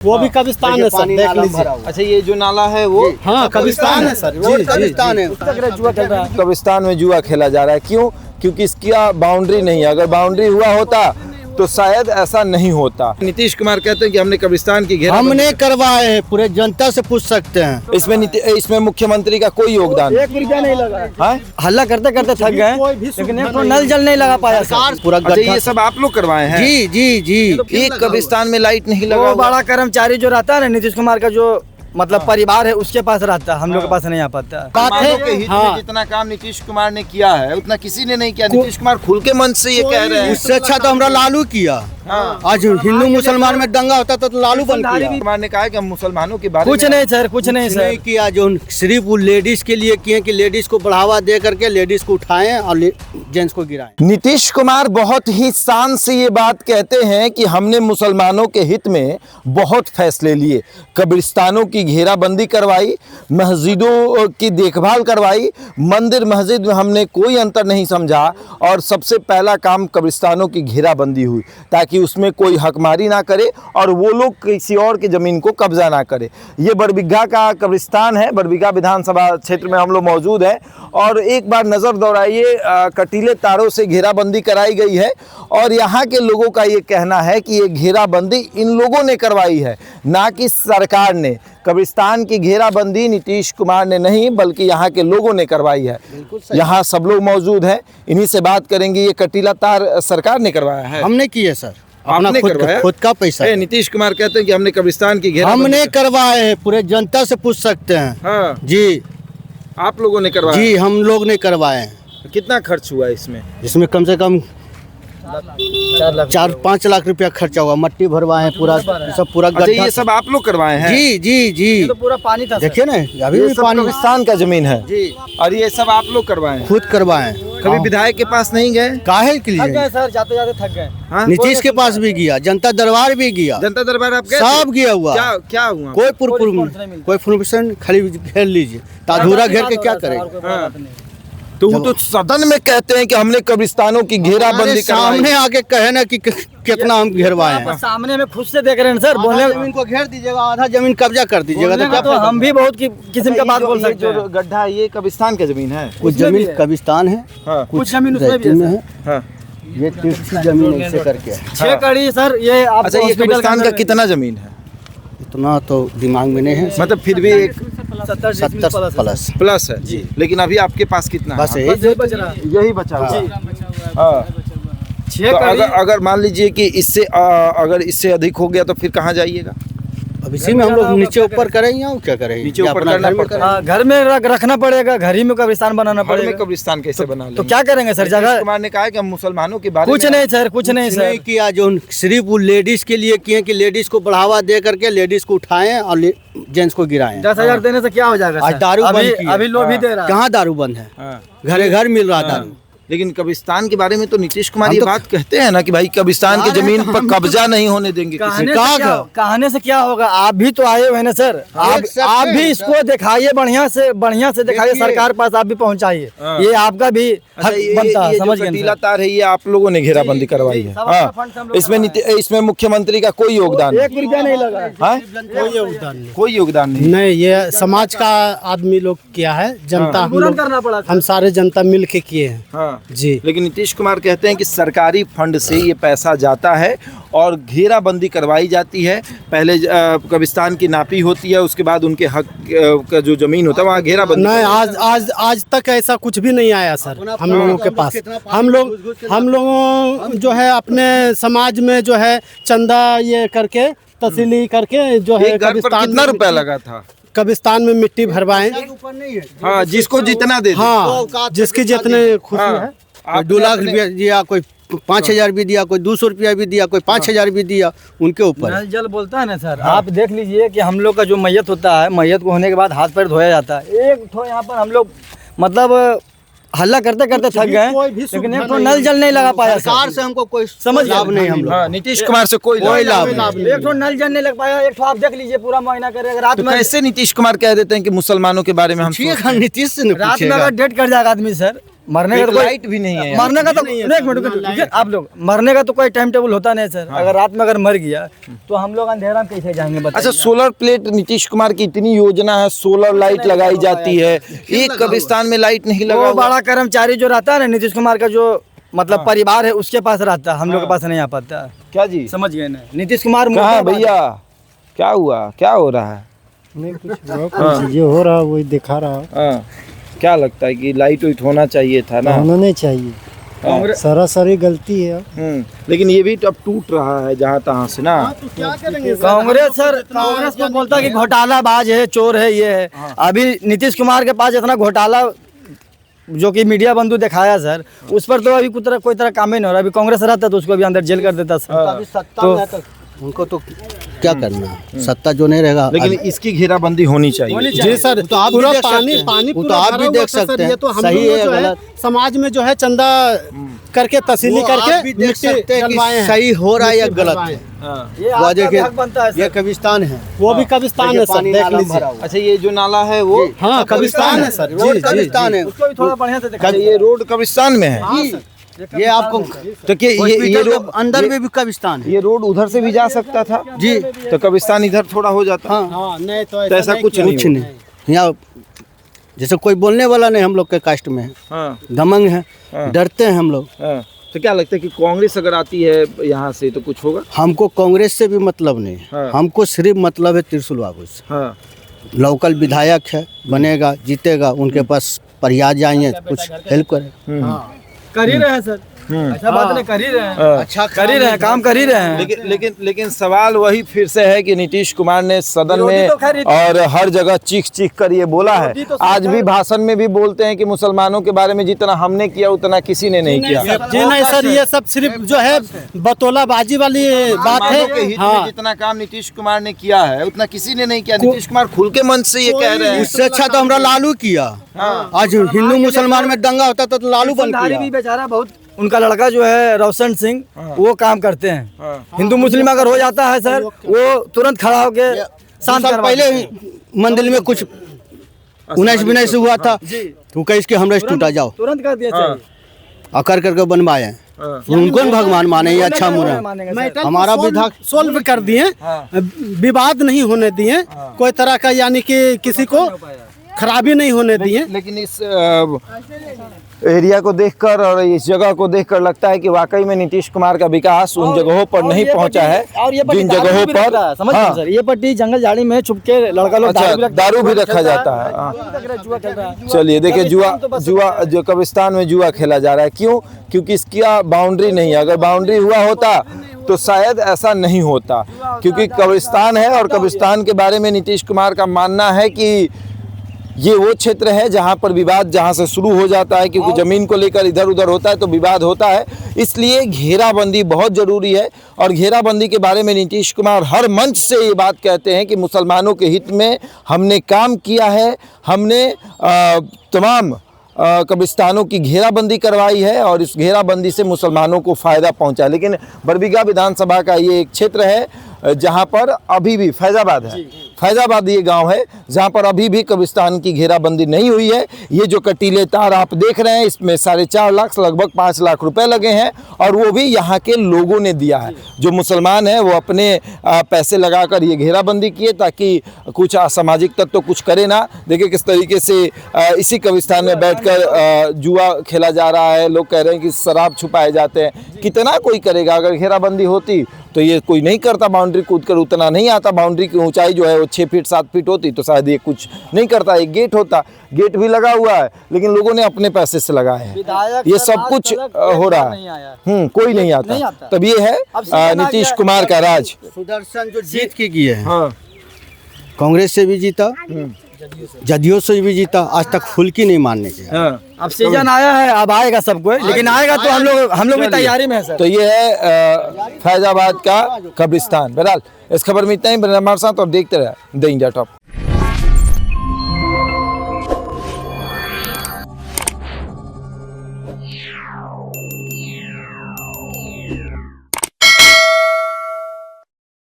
वो भी कब्रिस्तान है सर, देख लीजिए। अच्छा, ये जो नाला है वो हाँ कब्रिस्तान है सर, वो कब्रिस्तान है। कब्रिस्तान में जुआ खेला जा रहा है। क्यों? क्योंकि इसका बाउंड्री नहीं है। अगर बाउंड्री हुआ होता तो शायद ऐसा नहीं होता। नीतीश कुमार कहते हैं कि हमने कब्रिस्तान की घेरा हमने करवाए हैं, पूरे जनता से पूछ सकते हैं। इसमें मुख्यमंत्री का कोई योगदान एक रुपया नहीं लगा है। हल्ला करते करते थक गए, लेकिन एक तो नल जल नहीं लगा पाया सर। पूरा अच्छा, ये सब आप लोग करवाए हैं? जी जी जी। एक कब्रिस्तान में लाइट नहीं लगा वो हुआ। बड़ा कर्मचारी जो रहता है ना, नीतीश कुमार का जो मतलब परिवार है, उसके पास रहता है, हम लोग के पास नहीं आ पाता। मुसलमानों के हित में जितना काम नीतीश कुमार ने किया है उतना किसी ने नहीं किया। नीतीश कुमार खुल के मन से ये कह रहे हैं। उससे अच्छा तो हमरा लालू किया। आज हिंदू मुसलमान में दंगा होता तो लालू बन किया। कुमार ने कहा है कि हम मुसलमानों के बारे कुछ में नहीं सर, कुछ नहीं सर किया। जो सिर्फ वो लेडीज के लिए किए कि लेडीज को बढ़ावा दे करके लेडीज को उठाएं और जेंट्स को गिराएं। नीतीश कुमार बहुत ही शान से ये बात कहते हैं कि हमने मुसलमानों के हित में बहुत फैसले लिए। कब्रिस्तानों की घेराबंदी करवाई, मस्जिदों की देखभाल करवाई, मंदिर मस्जिद में हमने कोई अंतर नहीं समझा। और सबसे पहला काम कब्रिस्तानों की घेराबंदी हुई ताकि उसमें कोई हकमारी ना करे और वो लोग किसी और की ज़मीन को कब्जा ना करे। ये बड़बिघा का कब्रिस्तान है, बड़बिघा विधानसभा क्षेत्र में हम लोग मौजूद हैं। और एक बार नज़र दौड़ाइए, कटीले तारों से घेराबंदी कराई गई है और यहाँ के लोगों का ये कहना है कि ये घेराबंदी इन लोगों ने करवाई है, ना कि सरकार ने। कब्रिस्तान की घेराबंदी नीतीश कुमार ने नहीं बल्कि यहाँ के लोगों ने करवाई है। यहाँ सब लोग मौजूद हैं, इन्हीं से बात करेंगे। ये कटीला तार सरकार ने करवाया है? हमने किए सर, आपने करवाया? खुद का पैसा। नीतीश कुमार कहते हैं कि हमने कब्रिस्तान की घेरा हमने करवाए हैं, पूरे जनता से पूछ सकते हैं। हाँ जी, आप लोगों ने करवाया? जी हम लोग ने करवाए हैं। कितना खर्च हुआ इसमें? इसमें कम से कम 4-5 लाख रुपया खर्चा हुआ। मट्टी भरवाए हैं, पूरा सब पूरा अच्छा, गड्ढा। ये सब आप लोग करवाए हैं? जी जी जी। तो पूरा पानी था। देखिए ना, अभी भी पानी। कब्रिस्तान का जमीन है जी, और ये सब आप लोग करवाए हैं? खुद करवाए। कभी विधायक के पास नहीं गए? काहे के थक लिए? गए सर, जाते जाते थक गए। हाँ? नीतीश के पास भी गया, जनता दरबार भी गया, जनता दरबार आप गए? सब गया हुआ। क्या हुआ? कोई इन्फॉर्मेशन खाली घेर लीजिए, अधूरा घेर के क्या करेंगे? तो वो तो सदन में कहते हैं कि हमने कब्रिस्तानों की घेराबंदी सामने आके कहे ना कि कितना हम घेरवाए हैं। सामने में खुद से देख रहे हैं सर। बोले जमीन को घेर दीजिएगा, आधा जमीन कब्जा कर दीजिएगा तो क्या? तो हम भी बहुत किस्म का बात बोल सकते हैं। जो गड्ढा है ये कब्रिस्तान की जमीन है? कुछ जमीन कब्रिस्तान है, कुछ जमीन उसमें भी में है। हाँ। ये तीर्थी जमीन ऐसे करके है। 6 कड़ी सर। ये आप अच्छा, ये कब्रिस्तान का कितना जमीन है? इतना तो दिमाग में नहीं है, मतलब फिर भी एक 70 प्लस है जी। लेकिन अभी आपके पास कितना बस है? यही यही बचा हुआ है। हाँ। तो अगर मान लीजिए कि अगर इससे अधिक हो गया तो फिर कहाँ जाइएगा? अब इसी में हम लोग नीचे ऊपर करेंगे और क्या करेंगे? नीचे ऊपर करना पड़ता है। घर में रखना पड़ेगा, घर ही में कब्रिस्तान बनाना घर में पड़ेगा। कब्रिस्तान कैसे बना लेंगे? तो क्या करेंगे सर? जगह कुमार ने कहा है कि हम मुसलमानों के बारे कुछ में नहीं सर, कुछ नहीं सर किया। जो सिर्फ वो लेडीज के लिए किए कि लेडीज को बढ़ावा दे करके लेडीज को उठाएं और जेंट्स को गिराएं। 10,000 देने से क्या हो जाएगा? आज दारू बंद किया। अभी लोग भी दे रहा है। कहाँ दारू बंद है? घरे घर मिल रहा दारू। लेकिन कब्रिस्तान के बारे में तो नीतीश कुमार ये बात कहते हैं ना कि भाई कब्रिस्तान की जमीन पर कब्जा नहीं होने देंगे किसी को। कहने से क्या होगा? आप भी तो आए हुए ना सर, आप भी इसको दिखाइए, बढ़िया से दिखाइए, सरकार पास आप भी पहुंचाइए। ये आपका भी हक बनता है, समझ गए? कटीला तार है, ये आप लोगों ने घेराबंदी करवाई है। इसमें मुख्यमंत्री का कोई योगदान? 1 रुपया नहीं लगा। कोई योगदान नहीं। ये समाज का आदमी लोग किया है, जनता हम सारे जनता मिल के किए हैं जी। लेकिन नीतीश कुमार कहते हैं कि सरकारी फंड से ये पैसा जाता है और घेराबंदी करवाई जाती है। पहले कब्रिस्तान की नापी होती है, उसके बाद उनके हक का जो जमीन होता है वहाँ घेराबंदी नहीं। आज तक ऐसा कुछ भी नहीं आया सर हम लोगों के पास। हम लोगों जो है अपने समाज में जो है चंदा ये करके तस्लीम करके जो है कब्रिस्तान कितना रुपया लगा था? कब्रिस्तान में मिट्टी भरवाएं। हाँ, जिसको जितना दे। हाँ, जिसकी जितने खुशी है। 2 लाख रुपया दिया, कोई 5,000 भी दिया, कोई 200 रुपया भी दिया, कोई 5,000 भी दिया, उनके ऊपर। नल जल बोलता है ना सर। आप देख लीजिए कि हम लोग का जो मैयत होता है, मैयत को होने के बाद हाथ पैर धोया जाता है। एक तो यहाँ पर हम लोग मतलब हल्ला करते करते थक गए, लेकिन एक तो नल जल नहीं लगा पाया। सरकार से हमको कोई समझ लाभ नहीं। हम लोग नीतीश कुमार से कोई लाभ नहीं। एक तो नल जल नहीं लग पाया, एक तो आप देख लीजिए पूरा महीना करे रात में। कैसे नीतीश कुमार कह देते हैं कि मुसलमानों के बारे में हम नीतीश से रात में अगर डेट कर जाएगा आदमी सर, मरने का तो कोई लाइट भी नहीं है यहाँ। मरने का तो एक मिनट रुकिए, आप लोग मरने का तो कोई टाइम टेबल होता नहीं सर। अगर रात में अगर मर गया तो हम लोग अंधेरा में कैसे जाएंगे बताइए? अच्छा, सोलर प्लेट नीतीश कुमार की इतनी योजना है, सोलर लाइट लगाई जाती है, एक कब्रिस्तान में लाइट नहीं लगा वो हुआ। बड़ा कर्मचारी जो रहता है ना नीतीश कुमार का, जो मतलब परिवार है उसके पास रहता है, हम लोग के पास नहीं आ पाता। क्या जी, समझ गए ना? नीतीश कुमार कहाँ है भैया, क्या हुआ, क्या हो रहा है? नहीं कुछ चीजें हो रहा है वही दिखा रहा है। हाँ, क्या लगता है कि लाइट वाइट होना चाहिए था ना? होना नहीं चाहिए, कांग्रेस सरासरी गलती है। लेकिन ये भी अब टूट रहा है जहाँ तहाँ से ना। तो क्या करेंगे कांग्रेस सर, कांग्रेस को बोलता है कि घोटालाबाज है, चोर है, ये है। अभी नीतीश कुमार के पास इतना घोटाला जो कि मीडिया बंधु दिखाया सर, उस पर तो अभी कोई तरह काम ही नहीं हो रहा। अभी कांग्रेस रहता तो उसको भी अंदर जेल कर देता सर। तो उनको तो क्या करना है, सत्ता जो नहीं रहेगा। लेकिन इसकी घेराबंदी होनी चाहिए। जी सर, तो आप भी पूरा देख सकते पानी हैं। पानी वो तो पूरा आप भरा भी हुआ देख था सर, सकते हैं। ये तो हम सही लोग है जो है गलत? समाज में जो है चंदा करके तस्लीली वो करके आप भी देख सकते हैं कि डलवाए हैं। सही हो रहा है या मिट्टी गलत डलवाए है। हैं। ये वो आपका भी देखिए, हक बनता है ये सर। कब्रिस्तान है, वो भी कब्रिस्तान है सर, पानी देख नाला में लीजिए। भरा हुआ। अच्छा, ये जो नाला है वो, हाँ कब्रिस्तान है सर, रोड जी जी कब्रिस्तान है। उसको भी थोड़ा बढ़िया से दिखा अच्छा, ये रोड कब्रिस्तान में है। हाँ सर। ये आपको तो क्या ये हॉस्पिटल के रोड अंदर में भी कब्रिस्तान है। ये रोड उधर से भी जा सकता था जी, तो कब्रिस्तान इधर थोड़ा हो जाता। हाँ, हाँ नहीं तो तो ऐसा कुछ किया। नहीं कुछ नहीं। यहाँ जैसे कोई बोलने वाला नहीं, हम लोग के कास्ट में है, हाँ, दमंग है, हाँ। डरते हैं हम लोग। हाँ। तो क्या लगता है कि कांग्रेस अगर आती है यहाँ से तो कुछ होगा? हमको कांग्रेस से भी मतलब नहीं है, हाँ। हमको सिर्फ मतलब है त्रिशूल बाबू से। हाँ, लोकल विधायक है, बनेगा, जीतेगा, उनके पास प्रयास जाएंगे, कुछ हेल्प करें। कर ही रहे हैं सर, ऐसा बात नहीं, कर ही रहे हैं, अच्छा कर ही रहे हैं, काम कर ही रहे हैं। लेकिन सवाल वही फिर से है कि नीतीश कुमार ने सदन विरोधी में तो खैर और हर जगह चीख कर ये बोला है। विरोधी तो आज भी भाषण में भी बोलते हैं कि मुसलमानों के बारे में जितना हमने किया उतना किसी ने नहीं किया। जी नहीं सर, ये सब सिर्फ जो है बतौलाबाजी वाली बात मुसलमानों के है। हित में हाँ जितना काम नीतीश कुमार ने किया है उतना किसी ने नहीं किया। नीतीश कुमार खुल के मन से ये कह रहे हैं। उससे अच्छा तो हमरा लालू किया। आज हिंदू मुसलमान में दंगा होता था तो लालू बन धारी किया। भी बेचारा बहुत, उनका लड़का जो है रोशन सिंह, वो काम करते हैं। हिंदू मुस्लिम अगर हो जाता है सर, वो तुरंत खड़ा होके शांत साल करवा पहले देते हैं। ही मंदिर में कुछ 19-20 हुआ था, तो कह के हमरा से टूटा जाओ, तुरंत कर दिया चाहिए। और कर करके बनवाए हैं। उनको न भगवान माने, ये अच्छा मुरा मानेंगे मैटर सर। हमारा विधायक सोल्व कर दिए, विवाद नहीं होने दिए, कोई तरह का यानी कि किसी को खराबी नहीं होने दिए। लेकिन इस एरिया को देखकर और इस जगह को देखकर लगता है कि वाकई में नीतीश कुमार का विकास उन जगहों पर नहीं पहुंचा है और ये पट्टी जिन दारू जगहों भी रखता है, पर। समझ हाँ, सर, ये पट्टी जंगल झाड़ी में छुप के लड़का लोग अच्छा, दारू भी रखा खेलता जाता है। हाँ। जुआ खेल रहा है। चलिए देखिए, जुआ कब्रिस्तान तो बस जुआ जो कब्रिस्तान में जुआ खेला जा रहा है, क्यों? क्योंकि इसका बाउंड्री नहीं है। अगर बाउंड्री हुआ होता तो शायद ऐसा नहीं होता, क्योंकि कब्रिस्तान है और कब्रिस्तान के बारे में नीतीश कुमार का मानना है कि ये वो क्षेत्र है जहां पर विवाद जहां से शुरू हो जाता है, क्योंकि जमीन को लेकर इधर उधर होता है तो विवाद होता है। इसलिए घेराबंदी बहुत ज़रूरी है। और घेराबंदी के बारे में नीतीश कुमार हर मंच से ये बात कहते हैं कि मुसलमानों के हित में हमने काम किया है, हमने तमाम कब्रिस्तानों की घेराबंदी करवाई है और इस घेराबंदी से मुसलमानों को फ़ायदा पहुंचा। लेकिन बरबीघा विधानसभा का ये एक क्षेत्र है जहां पर अभी भी फैजाबाद है, फैजाबाद ये गांव है जहां पर अभी भी कब्रिस्तान की घेराबंदी नहीं हुई है। ये जो कटीले तार आप देख रहे हैं, इसमें 4.5 लाख से लगभग 5 लाख रुपए लगे हैं और वो भी यहाँ के लोगों ने दिया है। जो मुसलमान हैं वो अपने पैसे लगाकर ये घेराबंदी किए ताकि कुछ असामाजिक तत्व तो कुछ करे ना। देखिए किस तरीके से इसी कब्रिस्तान में बैठकर जुआ खेला जा रहा है। लोग कह रहे हैं कि शराब छुपाए जाते हैं। कितना कोई करेगा? अगर घेराबंदी होती तो ये कोई नहीं करता, बाउंड्री कूद कर उतना नहीं आता। बाउंड्री की ऊंचाई जो है वो 6 फीट 7 फीट होती तो शायद ये कुछ नहीं करता। एक गेट होता, गेट भी लगा हुआ है लेकिन लोगों ने अपने पैसे से लगाए हैं। विधायक ये सर सब आज कुछ तक हो रहा नहीं आया। है। कोई नहीं नहीं आता। आता। तब ये है अब सीजन आ नीतीश गया, कुमार का राज। सुदर्शन जो जीत के किए हैं, हाँ, कांग्रेस से भी जीता, जदयू से भी जीता, आज तक फुल्की नहीं मानने के। हाँ। अब सीजन आया है, अब आएगा सबको, लेकिन आएगा तो हम लोग भी तैयारी में है सर। तो ये है फैजाबाद का कब्रिस्तान। बहरहाल इस खबर में इतना ही। हमारे साथ और देखते रहे द इंडिया टॉप।